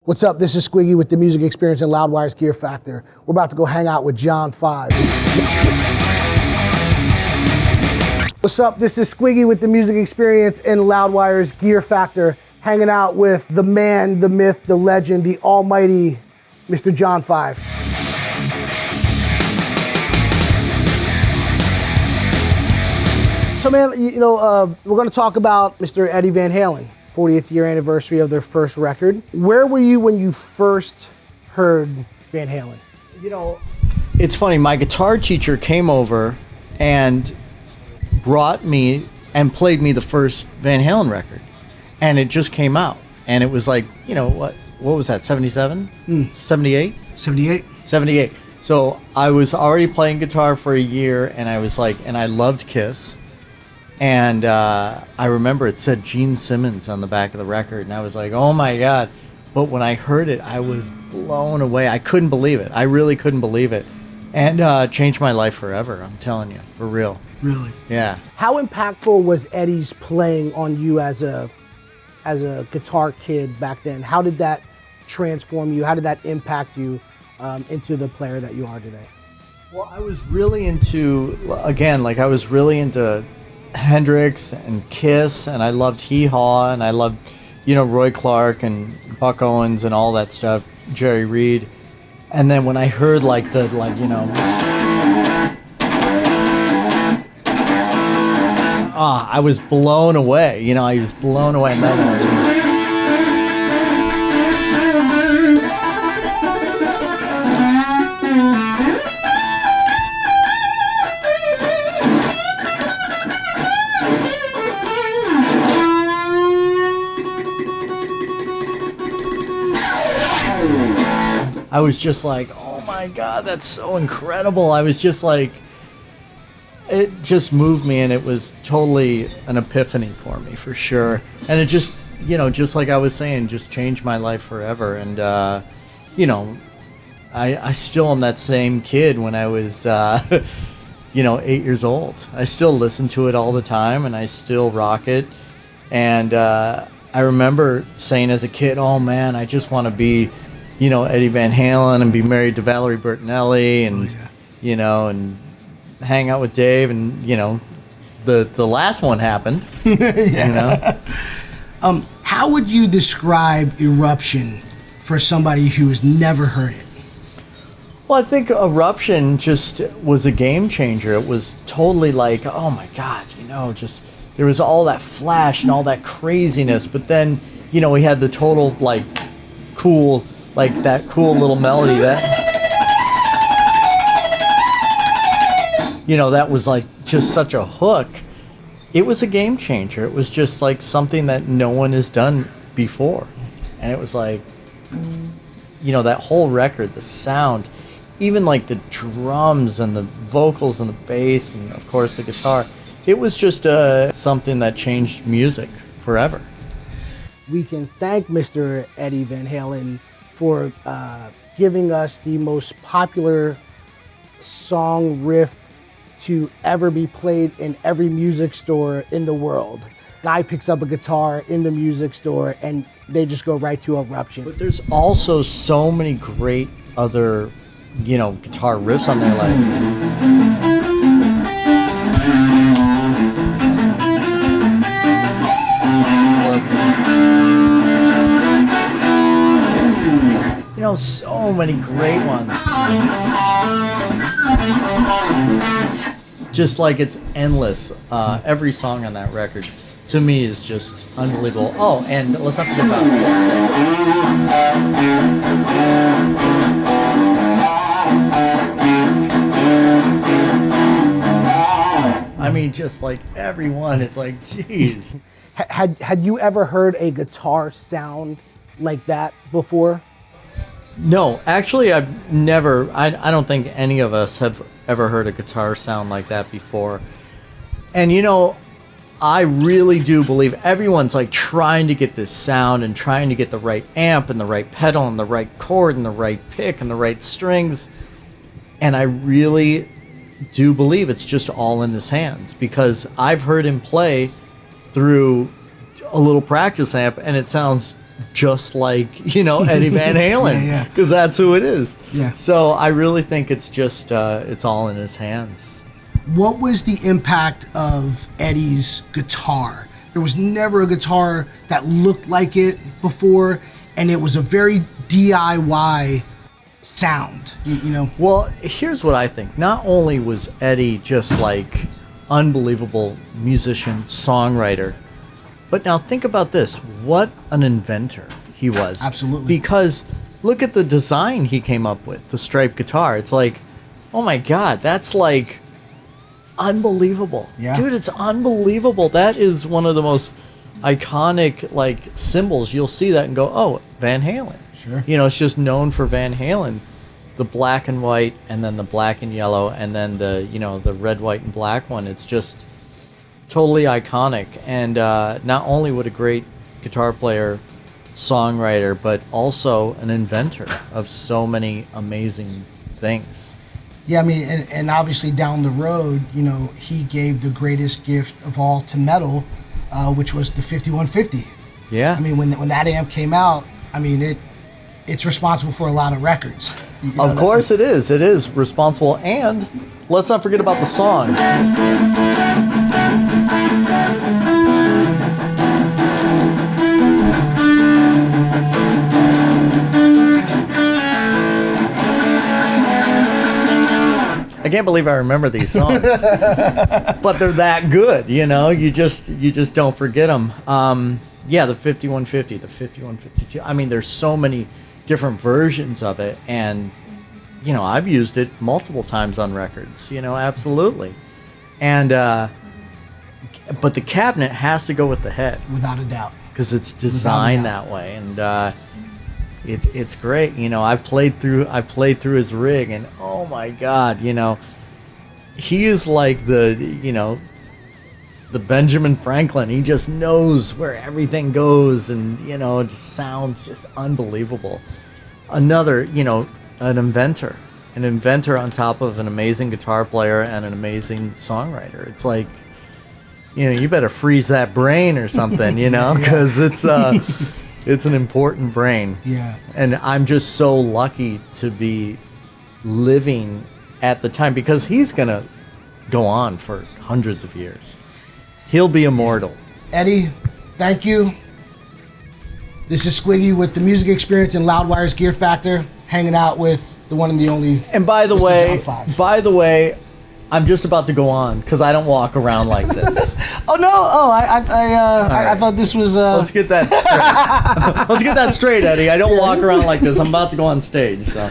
What's up? This is Squiggy with the music experience in Loudwire's Gear Factor. We're about to go hang out with John 5. What's up? This is Squiggy with the music experience in Loudwire's Gear Factor, hanging out with the man, the myth, the legend, the almighty Mr. John 5. So man, we're gonna talk about Mr. Eddie Van Halen, 40th year anniversary of their first record. Where were you when you first heard Van Halen? You know, it's funny, my guitar teacher came over and brought me and played me the first Van Halen record. And it just came out. And it was like, you know, what was that, 77? 78? 78. 78. So I was already playing guitar for a year, and I was like, and I loved Kiss. And I remember it said Gene Simmons on the back of the record, and I was like, oh my God. But when I heard it, I was blown away. I couldn't believe it. I really couldn't believe it. And changed my life forever, I'm telling you, for real. Really? Yeah. How impactful was Eddie's playing on you as a guitar kid back then? How did that transform you? How did that impact you into the player that you are today? Well, I was really into, again, like I was really into Hendrix and Kiss, and I loved Hee Haw, and I loved, you know, Roy Clark and Buck Owens and all that stuff, Jerry Reed. And then when I heard I was blown away. You know, I was blown away. And then, I was just like, oh my God, that's so incredible. I was just like, it just moved me, and it was totally an epiphany for me, for sure. And it just, you know, just like I was saying, just changed my life forever. And, you know, I still am that same kid when I was, 8 years old. I still listen to it all the time, and I still rock it. And I remember saying as a kid, oh man, I just want to be, you know, Eddie Van Halen and be married to Valerie Bertinelli and, you know, and hang out with Dave. And, you know, the last one happened, you know. How would you describe Eruption for somebody who's never heard it? Well, I think Eruption just was a game changer. It was totally like, oh my God, you know, just there was all that flash and all that craziness. But then, you know, we had the total, like, cool, like that cool little melody that, you know, that was like just such a hook. It was a game changer. It was just like something that no one has done before. And it was like, you know, that whole record, the sound, even like the drums and the vocals and the bass and of course the guitar, it was just something that changed music forever. We can thank Mr. Eddie Van Halen for giving us the most popular song riff to ever be played in every music store in the world. Guy picks up a guitar in the music store and they just go right to Eruption. But there's also so many great other, you know, guitar riffs on there, like. You know, so many great ones. Just like it's endless. Every song on that record, to me, is just unbelievable. Oh, and let's not forget about I mean, just like every one, it's like, geez. Had you ever heard a guitar sound like that before? No, actually, I've never, I don't think any of us have ever heard a guitar sound like that before. And, you know, I really do believe everyone's like trying to get this sound and trying to get the right amp and the right pedal and the right chord and the right pick and the right strings. And I really do believe it's just all in his hands, because I've heard him play through a little practice amp and it sounds just like, Eddie Van Halen, Yeah. because that's who it is. Yeah. So I really think it's just, it's all in his hands. What was the impact of Eddie's guitar? There was never a guitar that looked like it before, and it was a very DIY sound, you know? Well, here's what I think. Not only was Eddie just like unbelievable musician, songwriter, but now think about this. What an inventor he was. Absolutely. Because look at the design he came up with, the striped guitar. It's like, oh my God, that's like unbelievable. Yeah. Dude, it's unbelievable. That is one of the most iconic like symbols. You'll see that and go, oh, Van Halen. Sure. It's just known for Van Halen. The black and white, and then the black and yellow, and then the red, white, and black one. It's just totally iconic. And not only what a great guitar player, songwriter, but also an inventor of so many amazing things. Yeah, I mean, and obviously down the road, he gave the greatest gift of all to metal, which was the 5150. Yeah. I mean, when that amp came out, I mean, it's responsible for a lot of records. Of course it is. It is responsible. And let's not forget about the song. I can't believe I remember these songs, but they're that good, You just don't forget them. Yeah, the 5150, the 5152. I mean, there's so many different versions of it, and I've used it multiple times on records. Absolutely. And but the cabinet has to go with the head, Without a doubt, because it's designed that way, and it's great. I've played through his rig, and oh my God, he is like the Benjamin Franklin. He just knows where everything goes, and it just sounds just unbelievable. Another, an inventor on top of an amazing guitar player and an amazing songwriter. It's like, you better freeze that brain or something, because it's an important brain. Yeah. And I'm just so lucky to be living at the time, because he's gonna go on for hundreds of years. He'll be immortal. Eddie, thank you. This is Squiggy with the Music Experience and Loudwire's Gear Factor, hanging out with the one and the only. And by the Mr. way, I'm just about to go on because I don't walk around like this. Oh no! Oh, I thought this was. Let's get that straight. Let's get that straight, Eddie. I don't walk around like this. I'm about to go on stage. So.